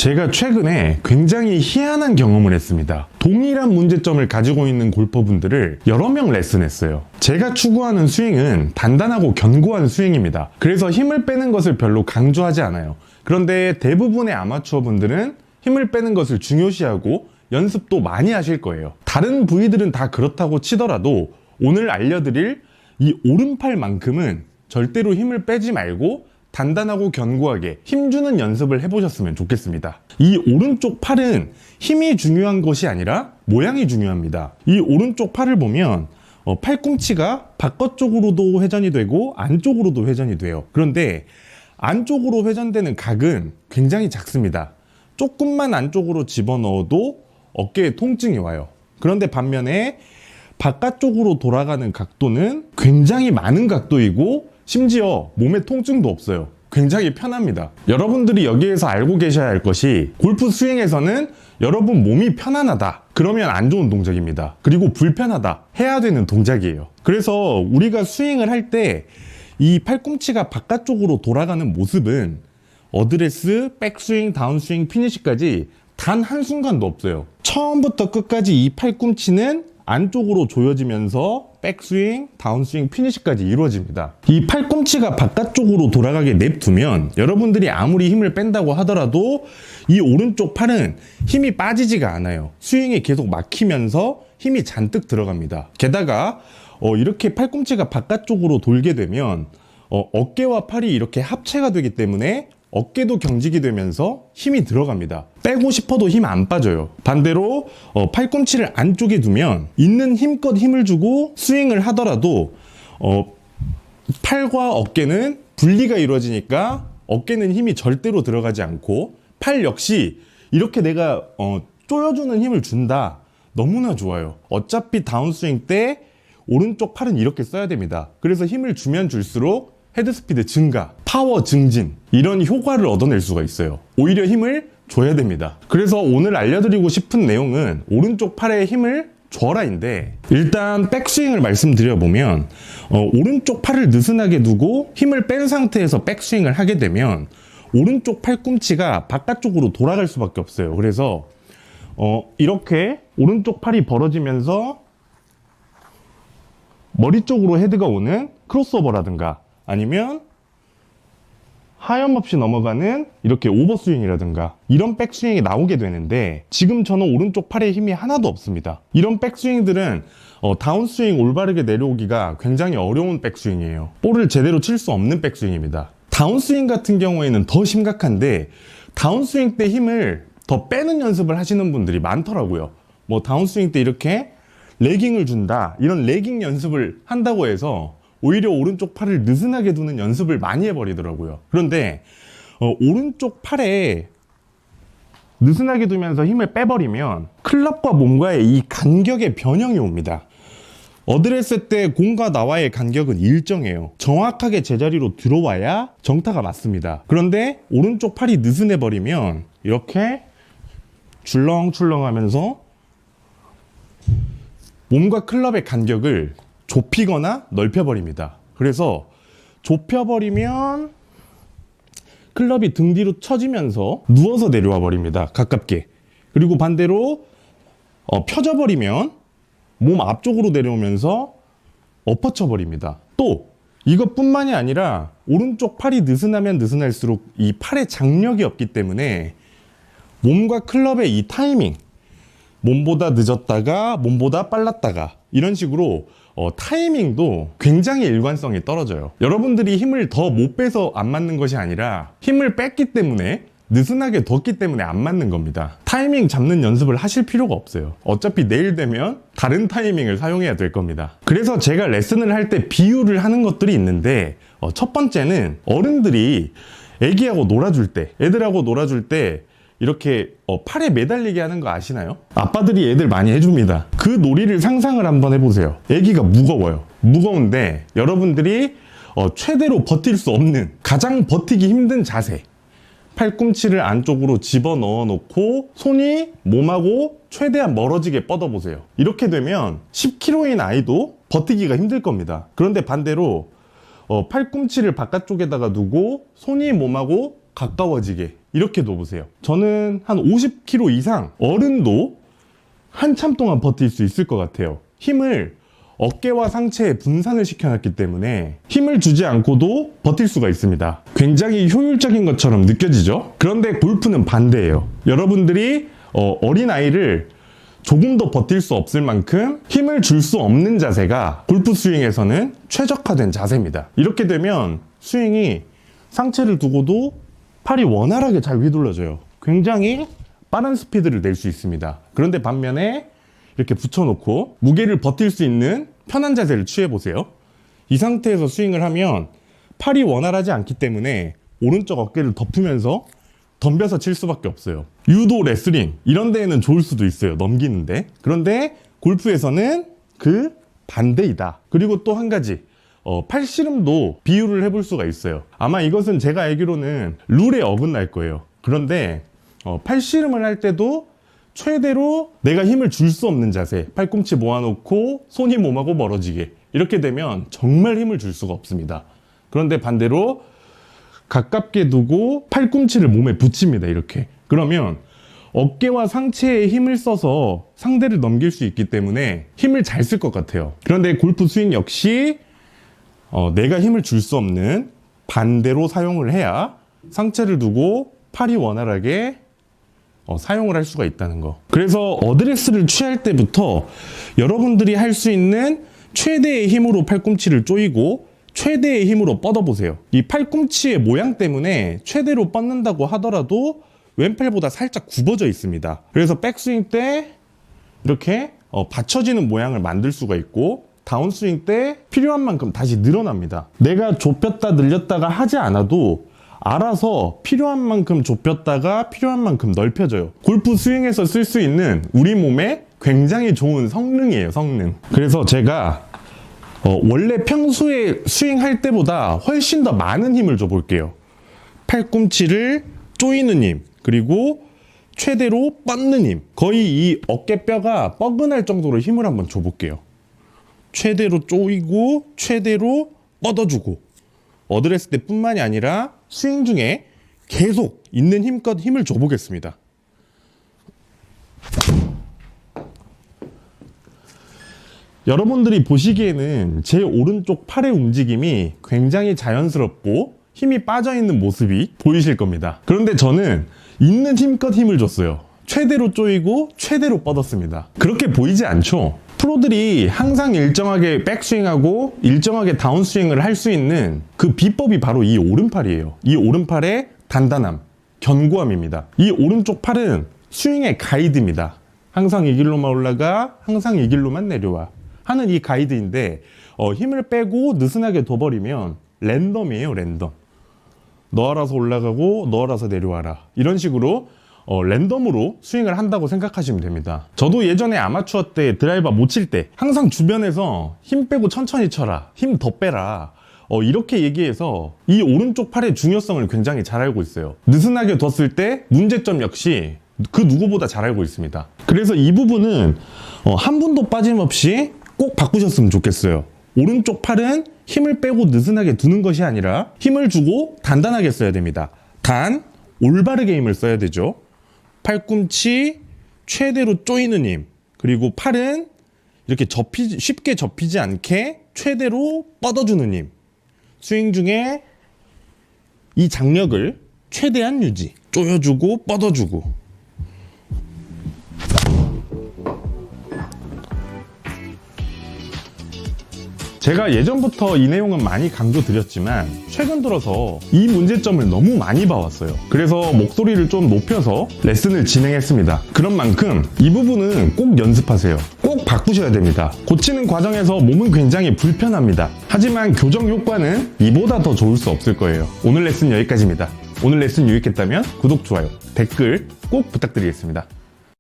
제가 최근에 굉장히 희한한 경험을 했습니다. 동일한 문제점을 가지고 있는 골퍼분들을 여러 명 레슨했어요. 제가 추구하는 스윙은 단단하고 견고한 스윙입니다. 그래서 힘을 빼는 것을 별로 강조하지 않아요. 그런데 대부분의 아마추어 분들은 힘을 빼는 것을 중요시하고 연습도 많이 하실 거예요. 다른 부위들은 다 그렇다고 치더라도 오늘 알려드릴 이 오른팔만큼은 절대로 힘을 빼지 말고 단단하고 견고하게 힘주는 연습을 해보셨으면 좋겠습니다. 이 오른쪽 팔은 힘이 중요한 것이 아니라 모양이 중요합니다. 이 오른쪽 팔을 보면 팔꿈치가 바깥쪽으로도 회전이 되고 안쪽으로도 회전이 돼요. 그런데 안쪽으로 회전되는 각은 굉장히 작습니다. 조금만 안쪽으로 집어넣어도 어깨에 통증이 와요. 그런데 반면에 바깥쪽으로 돌아가는 각도는 굉장히 많은 각도이고 심지어 몸에 통증도 없어요. 굉장히 편합니다. 여러분들이 여기에서 알고 계셔야 할 것이 골프 스윙에서는 여러분 몸이 편안하다 그러면 안 좋은 동작입니다. 그리고 불편하다 해야 되는 동작이에요. 그래서 우리가 스윙을 할 때 이 팔꿈치가 바깥쪽으로 돌아가는 모습은 어드레스, 백스윙, 다운스윙, 피니시까지 단 한순간도 없어요. 처음부터 끝까지 이 팔꿈치는 안쪽으로 조여지면서 백스윙, 다운스윙, 피니시까지 이루어집니다. 이 팔꿈치가 바깥쪽으로 돌아가게 냅두면 여러분들이 아무리 힘을 뺀다고 하더라도 이 오른쪽 팔은 힘이 빠지지가 않아요. 스윙이 계속 막히면서 힘이 잔뜩 들어갑니다. 게다가 이렇게 팔꿈치가 바깥쪽으로 돌게 되면 어깨와 팔이 이렇게 합체가 되기 때문에 어깨도 경직이 되면서 힘이 들어갑니다. 빼고 싶어도 힘 안 빠져요. 반대로 팔꿈치를 안쪽에 두면 있는 힘껏 힘을 주고 스윙을 하더라도 팔과 어깨는 분리가 이루어지니까 어깨는 힘이 절대로 들어가지 않고 팔 역시 이렇게 내가 조여주는 힘을 준다. 너무나 좋아요. 어차피 다운스윙 때 오른쪽 팔은 이렇게 써야 됩니다. 그래서 힘을 주면 줄수록 헤드스피드 증가, 파워 증진 이런 효과를 얻어낼 수가 있어요. 오히려 힘을 줘야 됩니다. 그래서 오늘 알려드리고 싶은 내용은 오른쪽 팔에 힘을 줘라인데 일단 백스윙을 말씀드려보면 오른쪽 팔을 느슨하게 두고 힘을 뺀 상태에서 백스윙을 하게 되면 오른쪽 팔꿈치가 바깥쪽으로 돌아갈 수밖에 없어요. 그래서 이렇게 오른쪽 팔이 벌어지면서 머리 쪽으로 헤드가 오는 크로스오버라든가 아니면 하염없이 넘어가는 이렇게 오버스윙이라든가 이런 백스윙이 나오게 되는데 지금 저는 오른쪽 팔에 힘이 하나도 없습니다. 이런 백스윙들은 다운스윙 올바르게 내려오기가 굉장히 어려운 백스윙이에요. 볼을 제대로 칠 수 없는 백스윙입니다. 다운스윙 같은 경우에는 더 심각한데 다운스윙 때 힘을 더 빼는 연습을 하시는 분들이 많더라고요. 뭐 다운스윙 때 이렇게 레깅을 준다 이런 레깅 연습을 한다고 해서 오히려 오른쪽 팔을 느슨하게 두는 연습을 많이 해버리더라고요. 그런데 오른쪽 팔에 느슨하게 두면서 힘을 빼버리면 클럽과 몸과의 이 간격의 변형이 옵니다. 어드레스 때 공과 나와의 간격은 일정해요. 정확하게 제자리로 들어와야 정타가 맞습니다. 그런데 오른쪽 팔이 느슨해버리면 이렇게 출렁출렁 하면서 몸과 클럽의 간격을 좁히거나 넓혀버립니다. 그래서 좁혀버리면 클럽이 등 뒤로 처지면서 누워서 내려와 버립니다. 가깝게. 그리고 반대로 펴져버리면 몸 앞쪽으로 내려오면서 엎어쳐 버립니다. 또 이것뿐만이 아니라 오른쪽 팔이 느슨하면 느슨할수록 이 팔에 장력이 없기 때문에 몸과 클럽의 이 타이밍 몸보다 늦었다가 몸보다 빨랐다가 이런 식으로 타이밍도 굉장히 일관성이 떨어져요. 여러분들이 힘을 더 못 빼서 안 맞는 것이 아니라 힘을 뺐기 때문에 느슨하게 뒀기 때문에 안 맞는 겁니다. 타이밍 잡는 연습을 하실 필요가 없어요. 어차피 내일 되면 다른 타이밍을 사용해야 될 겁니다. 그래서 제가 레슨을 할 때 비유를 하는 것들이 있는데 첫 번째는 어른들이 애기하고 놀아줄 때 애들하고 놀아줄 때 이렇게 팔에 매달리게 하는 거 아시나요? 아빠들이 애들 많이 해줍니다. 그 놀이를 상상을 한번 해보세요. 애기가 무거워요. 무거운데 여러분들이 최대로 버틸 수 없는 가장 버티기 힘든 자세 팔꿈치를 안쪽으로 집어넣어 놓고 손이 몸하고 최대한 멀어지게 뻗어보세요. 이렇게 되면 10kg인 아이도 버티기가 힘들 겁니다. 그런데 반대로 팔꿈치를 바깥쪽에다가 두고 손이 몸하고 가까워지게 이렇게 놓으세요. 저는 한 50kg 이상 어른도 한참 동안 버틸 수 있을 것 같아요. 힘을 어깨와 상체에 분산을 시켜놨기 때문에 힘을 주지 않고도 버틸 수가 있습니다. 굉장히 효율적인 것처럼 느껴지죠? 그런데 골프는 반대예요. 여러분들이 어린아이를 조금 더 버틸 수 없을 만큼 힘을 줄 수 없는 자세가 골프 스윙에서는 최적화된 자세입니다. 이렇게 되면 스윙이 상체를 두고도 팔이 원활하게 잘 휘둘러져요. 굉장히 빠른 스피드를 낼 수 있습니다. 그런데 반면에 이렇게 붙여놓고 무게를 버틸 수 있는 편한 자세를 취해보세요. 이 상태에서 스윙을 하면 팔이 원활하지 않기 때문에 오른쪽 어깨를 덮으면서 덤벼서 칠 수밖에 없어요. 유도, 레슬링 이런 데에는 좋을 수도 있어요. 넘기는데. 그런데 골프에서는 그 반대이다. 그리고 또 한 가지 팔씨름도 비유를 해볼 수가 있어요. 아마 이것은 제가 알기로는 룰에 어긋날 거예요. 그런데 팔씨름을 할 때도 최대로 내가 힘을 줄 수 없는 자세, 팔꿈치 모아놓고 손이 몸하고 멀어지게 이렇게 되면 정말 힘을 줄 수가 없습니다. 그런데 반대로 가깝게 두고 팔꿈치를 몸에 붙입니다. 이렇게. 그러면 어깨와 상체에 힘을 써서 상대를 넘길 수 있기 때문에 힘을 잘 쓸 것 같아요. 그런데 골프 스윙 역시 내가 힘을 줄 수 없는 반대로 사용을 해야 상체를 두고 팔이 원활하게 사용을 할 수가 있다는 거. 그래서 어드레스를 취할 때부터 여러분들이 할 수 있는 최대의 힘으로 팔꿈치를 조이고 최대의 힘으로 뻗어보세요. 이 팔꿈치의 모양 때문에 최대로 뻗는다고 하더라도 왼팔보다 살짝 굽어져 있습니다. 그래서 백스윙 때 이렇게 받쳐지는 모양을 만들 수가 있고 다운스윙 때 필요한 만큼 다시 늘어납니다. 내가 좁혔다 늘렸다가 하지 않아도 알아서 필요한 만큼 좁혔다가 필요한 만큼 넓혀져요. 골프 스윙에서 쓸 수 있는 우리 몸에 굉장히 좋은 성능이에요. 성능. 그래서 제가 원래 평소에 스윙할 때보다 훨씬 더 많은 힘을 줘볼게요. 팔꿈치를 조이는 힘, 그리고 최대로 뻗는 힘. 거의 이 어깨뼈가 뻐근할 정도로 힘을 한번 줘볼게요. 최대로 조이고 최대로 뻗어주고. 어드레스 때뿐만이 아니라 스윙 중에 계속 있는 힘껏 힘을 줘보겠습니다. 여러분들이 보시기에는 제 오른쪽 팔의 움직임이 굉장히 자연스럽고 힘이 빠져있는 모습이 보이실 겁니다. 그런데 저는 있는 힘껏 힘을 줬어요. 최대로 조이고 최대로 뻗었습니다. 그렇게 보이지 않죠? 프로들이 항상 일정하게 백스윙하고 일정하게 다운스윙을 할 수 있는 그 비법이 바로 이 오른팔이에요. 이 오른팔의 단단함, 견고함입니다. 이 오른쪽 팔은 스윙의 가이드입니다. 항상 이 길로만 올라가, 항상 이 길로만 내려와 하는 이 가이드인데 힘을 빼고 느슨하게 둬버리면 랜덤이에요. 랜덤. 너 알아서 올라가고 너 알아서 내려와라. 이런 식으로 랜덤으로 스윙을 한다고 생각하시면 됩니다. 저도 예전에 아마추어 때 드라이버 못 칠 때 항상 주변에서 힘 빼고 천천히 쳐라, 힘 더 빼라, 이렇게 얘기해서 이 오른쪽 팔의 중요성을 굉장히 잘 알고 있어요. 느슨하게 뒀을 때 문제점 역시 그 누구보다 잘 알고 있습니다. 그래서 이 부분은 한 분도 빠짐없이 꼭 바꾸셨으면 좋겠어요. 오른쪽 팔은 힘을 빼고 느슨하게 두는 것이 아니라 힘을 주고 단단하게 써야 됩니다. 단 올바르게 힘을 써야 되죠. 팔꿈치 최대로 조이는 힘, 그리고 팔은 이렇게 쉽게 접히지 않게 최대로 뻗어주는 힘. 스윙 중에 이 장력을 최대한 유지. 조여주고 뻗어주고. 제가 예전부터 이 내용은 많이 강조드렸지만 최근 들어서 이 문제점을 너무 많이 봐왔어요. 그래서 목소리를 좀 높여서 레슨을 진행했습니다. 그런 만큼 이 부분은 꼭 연습하세요. 꼭 바꾸셔야 됩니다. 고치는 과정에서 몸은 굉장히 불편합니다. 하지만 교정 효과는 이보다 더 좋을 수 없을 거예요. 오늘 레슨 여기까지입니다. 오늘 레슨 유익했다면 구독, 좋아요, 댓글 꼭 부탁드리겠습니다.